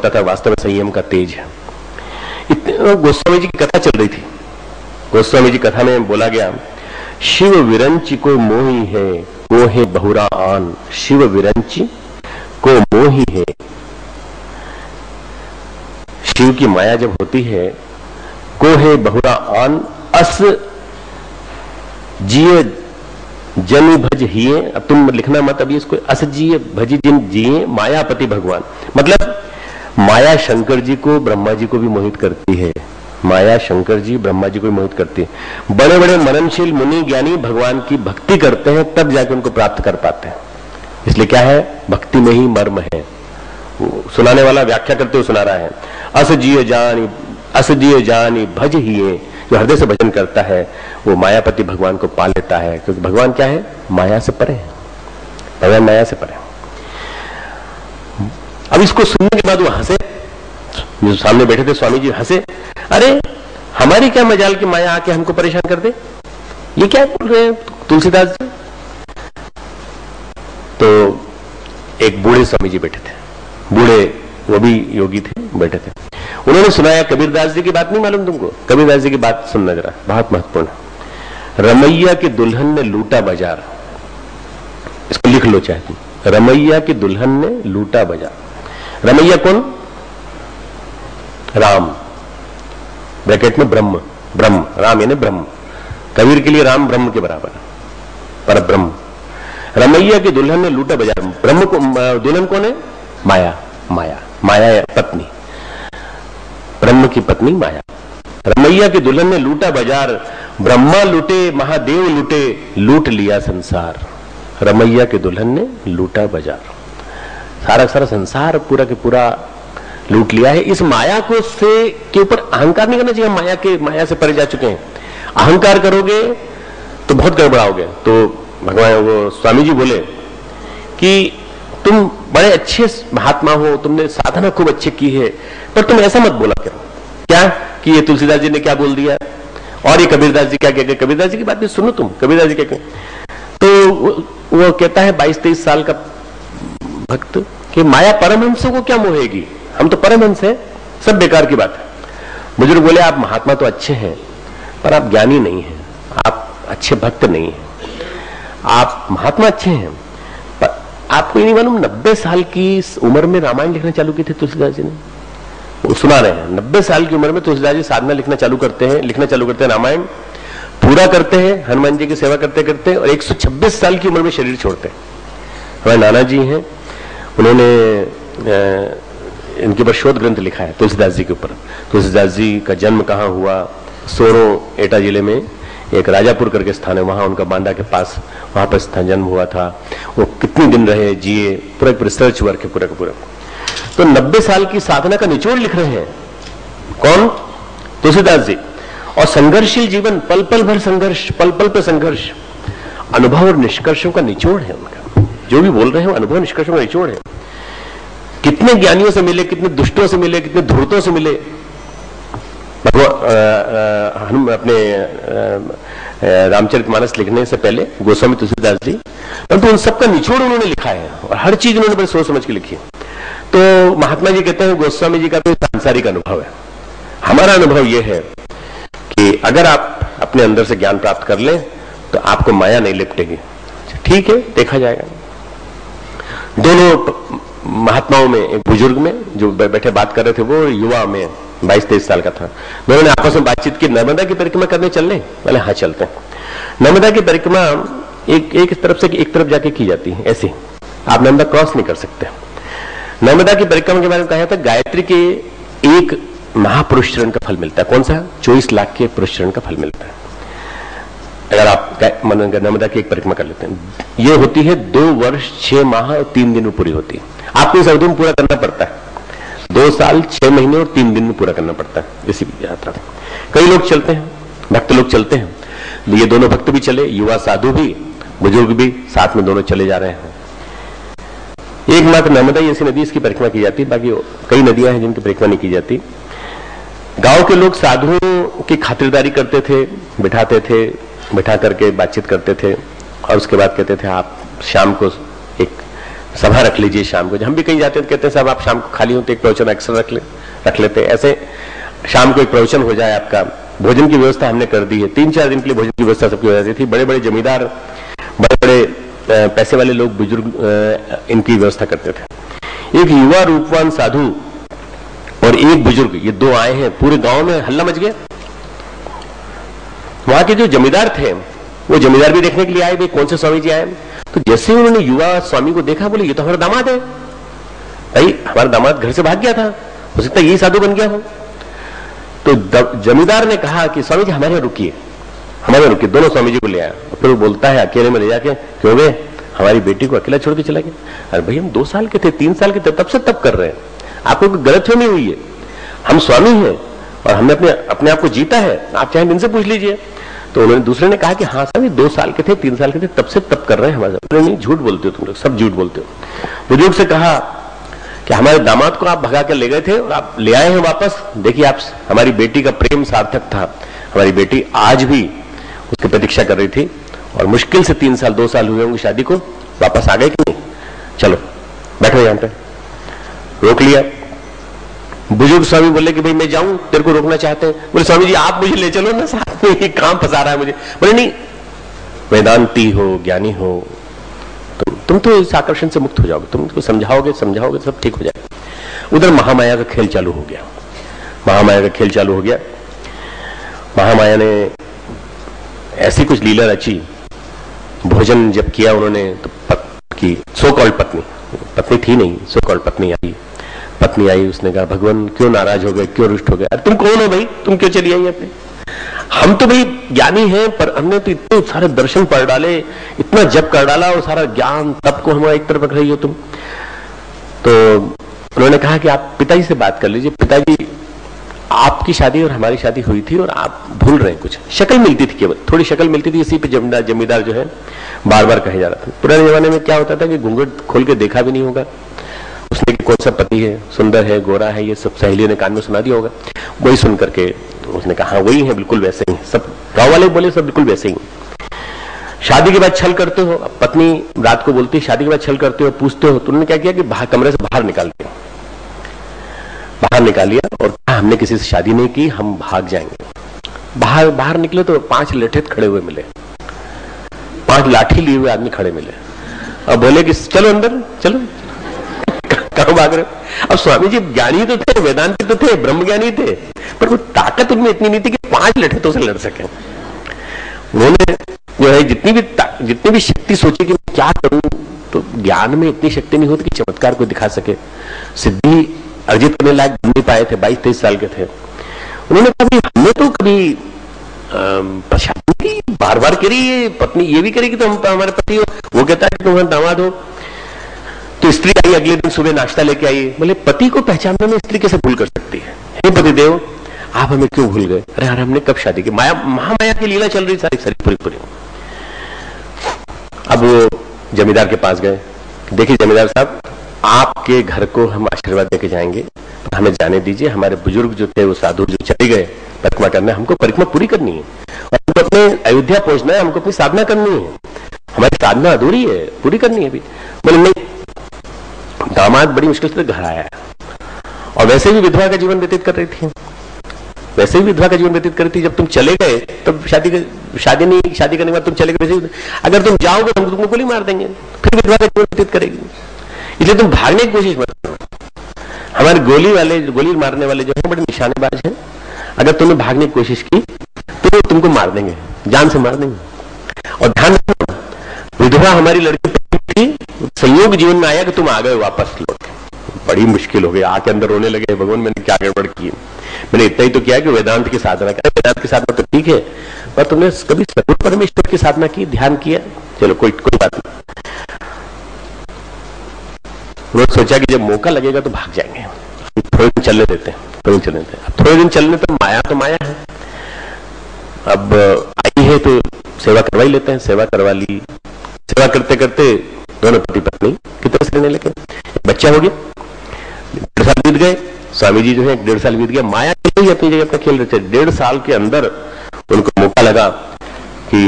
लगता था, वास्तव में संयम का तेज है। इतने गोस्वामी जी की कथा चल रही थी। गोस्वामी जी कथा में बोला गया, शिव विरंची को मोही है को है बहुरा आन। शिव विरंची को मोही है, शिव की माया जब होती है, को है बहुरा आन अस जिये जन भज हिये। अब तुम लिखना मत अभी इसको, अस जिये भजी जिन जिये मायापति भगवान। मतलब माया शंकर जी को ब्रह्मा जी को भी मोहित करती है। माया शंकर जी ब्रह्मा जी को भी मोहित करती है। बड़े बड़े मननशील मुनि ज्ञानी भगवान की भक्ति करते हैं, तब जाके उनको प्राप्त कर पाते हैं। इसलिए क्या है, भक्ति में ही मर्म है। सुनाने वाला व्याख्या करते हुए सुना रहा है, अस जिये जानी भज हिये। जो हृदय से भजन करता है वो मायापति भगवान को पा लेता है, क्योंकि भगवान क्या है, माया से परे है। भगवान माया से परे। अब इसको सुनने के बाद वो हंसे, जो सामने बैठे थे स्वामी जी हंसे, अरे हमारी क्या मजाल की माया आके हमको परेशान कर दे, ये क्या बोल रहे हैं तुलसीदास जी। तो एक बूढ़े स्वामी जी बैठे थे, बूढ़े वो भी योगी थे, बैठे थे। उन्होंने सुनाया, कबीरदास जी की बात नहीं मालूम तुमको? कबीरदास जी की बात सुनना जरा, बहुत महत्वपूर्ण है। रमैया की दुल्हन ने लूटा बाजार, इसको लिख लो चाहे तुम। रमैया की दुल्हन ने लूटा बाजार। रमैया कौन? राम, ब्रैकेट में ब्रह्म, ब्रह्म राम यानी ब्रह्म। कबीर के लिए राम ब्रह्म के बराबर, पर ब्रह्म। रमैया की दुल्हन ने लूटा बाजार। ब्रह्म को दुल्हन कौन है? माया, माया, माया पत्नी, ब्रह्म की पत्नी माया। रमैया की दुल्हन ने लूटा बाजार, ब्रह्मा लूटे महादेव लूटे, लूट लिया संसार। रमैया की दुल्हन ने लूटा बाजार, सारा सारा संसार पूरा के पूरा लूट लिया है। इस माया को से के ऊपर अहंकार नहीं करना चाहिए। माया से परे जा चुके हैं। अहंकार करोगे तो बहुत गड़बड़ाओगे। तो भगवान वो स्वामी जी बोले कि तुम बड़े अच्छे महात्मा हो, तुमने साधना खूब अच्छी की है, पर तुम ऐसा मत बोला करो क्या कि ये तुलसीदास जी ने क्या बोल दिया और ये कबीरदास जी क्या कह गए। कबीरदास जी की बात भी सुनो तुम, कबीरदास जी क्या कहे। तो वो कहता है 22-23 साल का भक्त कि माया परमहंसों को क्या मोहेगी, हम तो परमहंस हैं, सब बेकार की बात है। बुजुर्ग बोले, आप महात्मा तो अच्छे हैं, पर आप ज्ञानी नहीं हैं, आप अच्छे भक्त नहीं हैं। आप महात्मा अच्छे हैं, पर आपको ये नहीं मालूम 90 साल की उम्र में रामायण लिखना चालू की थी तुलसीदास जी ने। वो सुना रहे हैं, 90 साल की उम्र में तुलसीदास जी साधना लिखना चालू करते हैं, रामायण पूरा करते हैं, हनुमान जी की सेवा करते करते, और 126 साल की उम्र में शरीर छोड़ते हैं। हमारे नाना जी हैं, उन्होंने इनके ऊपर शोध ग्रंथ लिखा है तुलसीदास जी के ऊपर। तुलसीदास जी का जन्म कहाँ हुआ? सोरो एटा जिले में एक राजापुर करके स्थान है, वहां उनका बांदा के पास, वहां पर स्थान जन्म हुआ था। वो कितने दिन रहे, जिए, पूरा रिसर्च वर्क है पूरा का पूरा। तो 90 साल की साधना का निचोड़ लिख रहे हैं कौन? तुलसीदास जी। और संघर्षशील जीवन, पल पल भर संघर्ष, पल पल पर संघर्ष, अनुभव और निष्कर्षों का निचोड़ है उनका। जो भी बोल रहे हैं अनुभव निष्कर्षों का निचोड़ है। कितने ज्ञानियों से मिले, कितने दुष्टों से मिले, कितने धूर्तों से मिले। हम अपने रामचरितमानस लिखने से पहले गोस्वामी तुलसीदास जी, परंतु उन सबका निचोड़ उन्होंने लिखा है और हर चीज उन्होंने बड़े सोच समझ के लिखी है। तो महात्मा जी कहते हैं गोस्वामी जी का तो सांसारिक अनुभव है, हमारा अनुभव यह है कि अगर आप अपने अंदर से ज्ञान प्राप्त कर लें तो आपको माया नहीं लिपटेगी। ठीक है, देखा जाएगा। दोनों महात्माओं में, एक बुजुर्ग में जो बैठे बात कर रहे थे, वो युवा में 22-23 साल का था। दोनों ने आपस में बातचीत की, नर्मदा की परिक्रमा करने चलने वाले? हाँ चलते हैं। नर्मदा की परिक्रमा एक तरफ से एक तरफ जाके की जाती है, ऐसे आप नर्मदा क्रॉस नहीं कर सकते। नर्मदा की परिक्रमा के बारे में कहा था, गायत्री के एक महापुरुष चरण का फल मिलता है। कौन सा? 24 लाख के पुरुष चरण का फल मिलता है अगर आप नर्मदा की एक परिक्रमा कर लेते हैं। ये होती है 2 वर्ष 6 माह और 3 दिन में पूरी होती है। आपको इस अवधि में पूरा करना पड़ता है, 2 साल 6 महीने और 3 दिन में पूरा करना पड़ता है इसी यात्रा। कई लोग चलते हैं, भक्त लोग चलते हैं। ये दोनों भक्त भी चले, युवा साधु भी, बुजुर्ग भी, साथ में दोनों चले जा रहे हैं। एकमात्र नर्मदा ऐसी नदी, इसकी परिक्रमा की जाती है, बाकी कई नदियां हैं जिनकी परिक्रमा नहीं की जाती। गांव के लोग साधुओं की खातिरदारी करते थे, बिठाते थे, बिठा करके बातचीत करते थे, और उसके बाद कहते थे आप शाम को एक सभा रख लीजिए शाम को। हम भी कहीं जाते हैं तो कहते हैं साहब आप शाम को खाली हो तो एक प्रवचन एक्स्ट्रा रख लेते हैं। ऐसे शाम को एक प्रवचन हो जाए आपका। भोजन की व्यवस्था हमने कर दी है, 3-4 दिन के लिए भोजन की व्यवस्था सबकी हो जाती थी। बड़े बड़े जमींदार, बड़े बड़े पैसे वाले लोग, बुजुर्ग इनकी व्यवस्था करते थे। एक युवा रूपवान साधु और एक बुजुर्ग, ये दो आए हैं, पूरे गांव में हल्ला मच गया। वहां के जो जमींदार थे वो जमींदार भी देखने के लिए आए, भाई कौन से स्वामी जी आए। तो जैसे उन्होंने युवा स्वामी को देखा, बोले ये तो हमारा दामाद है। भाई हमारा दामाद घर से भाग गया था, हो सकता है यही साधु बन गया हो। तो जमींदार ने कहा कि स्वामी जी हमारे रुकिए, हमारे रुकिए। दोनों स्वामी जी को ले आया। फिर वो बोलता है अकेले में ले जाके, क्यों गए, हमारी बेटी को अकेला छोड़ के चला गया। अरे भाई हम 2 साल के थे, 3 साल के थे, तब से तब कर रहे हैं, आपको कोई गलतफहमी हुई है। हम स्वामी हैं और हमने अपने आप को जीता है, आप चाहे इनसे पूछ लीजिए। तो उन्होंने, दूसरे ने कहा कि हाँ स्वामी 2 साल के थे, 3 साल के थे, तब से तब कर रहे हैं हमारे। नहीं, झूठ बोलते हो तुम लोग, सब झूठ बोलते हो। बुजुर्ग से कहा कि हमारे दामाद को आप भगा कर ले गए थे और आप ले आए हैं वापस। देखिए आप, हमारी बेटी का प्रेम सार्थक था, हमारी बेटी आज भी उसकी प्रतीक्षा कर रही थी और मुश्किल से 3 साल 2 साल हुए होंगे शादी को, वापस आ गए कि नहीं, चलो बैठो यहां पे। रोक लिया। बुजुर्ग स्वामी बोले कि भाई मैं जाऊं, तेरे को रोकना चाहते हैं। बोले स्वामी जी आप मुझे ले चलो ना साथ में, ये काम फंसा रहा है मुझे। बोले नहीं, वेदांती हो, ज्ञानी हो, तुम तो इस आकर्षण से मुक्त हो जाओगे, तुम उसको समझाओगे सब ठीक हो जाएगा। उधर महामाया का खेल चालू हो गया। महामाया का खेल चालू हो गया। महामाया ने ऐसी कुछ लीला रची। भोजन जब किया उन्होंने तो की सो कॉल्ड पत्नी थी नहीं, सो कॉल्ड पत्नी आई। उसने कहा भगवान क्यों नाराज हो गए, क्यों रुष्ट हो गए, अरे तुम कौन हो भाई, तुम क्यों चली आई अपने। हम तो भाई ज्ञानी हैं, पर हमने तो इतने सारे दर्शन पढ़ डाले, इतना जप कर डाला और सारा ज्ञान, तब को हमारा एक तरफ रख रही हो तुम। तो उन्होंने कहा कि आप पिताजी से बात कर लीजिए। पिताजी आपकी शादी और हमारी शादी हुई थी और आप भूल रहे हैं कुछ। शक्ल मिलती थी, केवल थोड़ी शक्ल मिलती थी, इसी पे जमींदार जो है बार बार कहे जा रहा था। पुराने जमाने में क्या होता था कि घूंघट खोल के देखा भी नहीं होगा उसने कि कौन सा पति है, सुंदर है, गोरा है, ये सब सहेलियों ने कान में सुना दिया होगा। वही सुन करके उसने कहा हाँ वही है, बिल्कुल वैसे ही। सब गांव वाले बोले सब बिल्कुल वैसे ही। शादी के बाद छल करते हो, पत्नी रात को बोलती शादी के बाद छल करते हो, पूछते हो। तो उन्होंने क्या किया कि कमरे से बाहर निकाल दिया, और कहा हमने किसी से शादी नहीं की, हम भाग जाएंगे। बाहर निकले तो 5 लठेत खड़े हुए मिले, 5 लाठी लिए हुए आदमी खड़े मिले और बोले कि चलो अंदर चलो। कहां भाग रहे? अब स्वामी जी ज्ञानी तो थे, वेदांती तो थे, ब्रह्म ज्ञानी थे, पर वो ताकत उनमें इतनी नहीं थी कि 5 लठेतों से लड़ सके। उन्होंने जो है जितनी भी शक्ति सोची कि मैं क्या करूं, तो ज्ञान में इतनी शक्ति नहीं होती कि चमत्कार को दिखा सके, सिद्धि अर्जित करने लायक बन नहीं पाए थे। 22-23 साल के थे। उन्होंने कभी हमने तो कभी शादी की बार बार करी, ये पत्नी ये भी करेगी तो हम हमारे पति हो, वो कहता है कि तुम दामाद हो। तो स्त्री आई, अगले दिन सुबह नाश्ता लेके आई। बोले पति को पहचानने में स्त्री कैसे भूल कर सकती है? हे पतिदेव आप हमें क्यों भूल गए? अरे यार हमने कब शादी की? महामाया की लीला चल रही सारी पूरी। अब वो जमींदार के पास गए। देखिए जमींदार साहब, आपके घर को हम आशीर्वाद देके जाएंगे, तो हमें जाने दीजिए। हमारे बुजुर्ग जो थे वो साधु जो चले गए परिक्रमा करने, हमको परिक्रमा पूरी करनी है और हमको अपने अयोध्या पहुंचना है, हमको अपनी साधना करनी है, हमारी साधना अधूरी है, पूरी करनी है अभी। बोले नहीं, दामाद बड़ी मुश्किल से घर आया है और वैसे भी विधवा का जीवन व्यतीत कर रही थी, जब तुम चले गए तब शादी करने के बाद तुम चले गए, अगर तुम जाओगे तो हम तुमको गोली मार देंगे, फिर विधवा का जीवन व्यतीत करेगी। इसलिए तुम भागने की कोशिश मत करो। हमारे गोली मारने वाले जो है बड़े निशानेबाज हैं, अगर तुमने भागने की कोशिश की तो तुमको मार देंगे, जान से मार देंगे। और ध्यान रखना, विधवा हमारी लड़की थी, संयोग जीवन में आया कि तुम आ गए वापस लौट, बड़ी मुश्किल हो गई। आके अंदर रोने लगे, भगवान मैंने क्या गड़बड़ की? मैंने इतना ही तो किया कि वेदांत की साधना करें। वेदांत की साधना तो ठीक है, पर तुमने कभी सर्व परमेश्वर की साधना की, ध्यान किया? चलो कोई बात नहीं। उन्होंने सोचा कि जब मौका लगेगा तो भाग जाएंगे, थोड़े दिन चलने देते हैं। अब थोड़े दिन चलने तो माया है। अब आई है तो सेवा करवा ही लेते हैं। सेवा करवा ली। सेवा करते करते दोनों पति पत्नी की तरह से रहने लगे। बच्चा हो गया, 1.5 साल बीत गए। स्वामी जी जो है 1.5 साल बीत गया, माया ही अपनी जगह अपना खेल रहे थे। 1.5 साल के अंदर उनको मौका लगा कि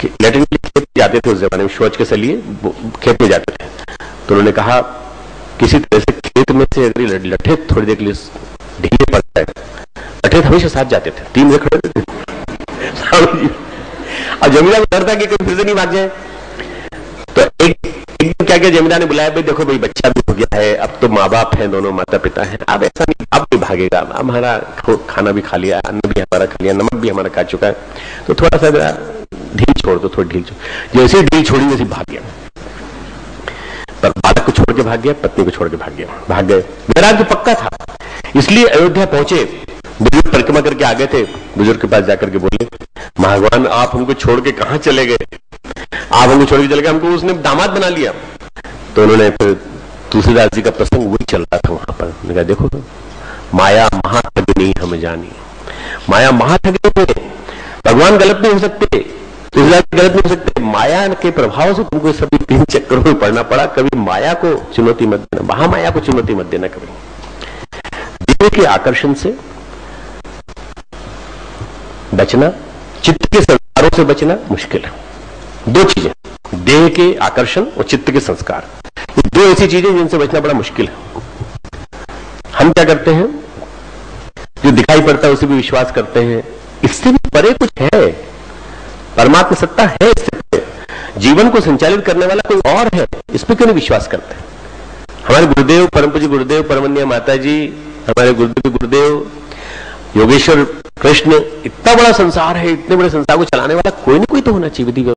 लेटरिन के लिए खेत जाते थे। उस जमाने में शौच के लिए खेत में जाते थे। तो उन्होंने कहा किसी तरह से खेत में से अगर लठे थोड़ी देर के लिए ढीले पड़ जाए, लठे हमेशा साथ जाते थे, 3 बजे खड़े थे अब जमींदार को डर था कि कहीं फिर से नहीं भाग जाए। तो एक क्या किया, जमींदार ने बुलाया, भाई देखो भाई बच्चा भी हो गया है, अब तो माँ बाप है, दोनों माता पिता हैं, अब ऐसा नहीं, अब भी भागेगा, अब हमारा खाना भी खा लिया, अन्न भी हमारा खा लिया, नमक भी हमारा खा चुका है, तो थोड़ा सा ढील छोड़ दो, थोड़ी ढील छोड़। जैसे ढील छोड़ी वैसे भाग गया, पर बालक को छोड़ के भाग गया, पत्नी को छोड़ के भाग गया, भाग गए। वैराग्य तो पक्का था, इसलिए अयोध्या पहुंचे, बुजुर्ग परिक्रमा करके आ गए थे, बुजुर्ग के पास जाकर के बोले, भगवान आप हमको छोड़ के कहां चले गए, आप हमको छोड़ के चले गए, हमको उसने दामाद बना लिया। तो उन्होंने फिर तुलसीदास जी का प्रसंग वही चल रहा था वहां पर, उन्होंने कहा देखो माया महाठगनी हम जानी, माया महाठगनी है, भगवान गलत नहीं हो सकते, तुलसीदास गलत नहीं हो सकते, माया के प्रभाव से तुमको सभी 3 चक्करों में पड़ना पड़ा, कभी माया को चुनौती मत देना, महामाया को चुनौती मत देना कभी। देह के आकर्षण से बचना, चित्त के संस्कारों से बचना मुश्किल है। 2 चीजें, देह के आकर्षण और चित्त के संस्कार, ये 2 ऐसी चीजें जिनसे बचना बड़ा मुश्किल है। हम क्या करते हैं, जो दिखाई पड़ता है उसे भी विश्वास करते हैं, इससे भी परे कुछ है, परमात्मा सत्ता है, इससे परे जीवन को संचालित करने वाला कोई और है, इस पर क्यों नहीं विश्वास करते। हमारे गुरुदेव, परम पूज्य गुरुदेव परमन्या माता जी, हमारे गुरुदेव योगेश्वर कृष्ण, इतना बड़ा संसार है, इतने बड़े संसार को चलाने वाला कोई ना कोई तो होना चाहिए विधि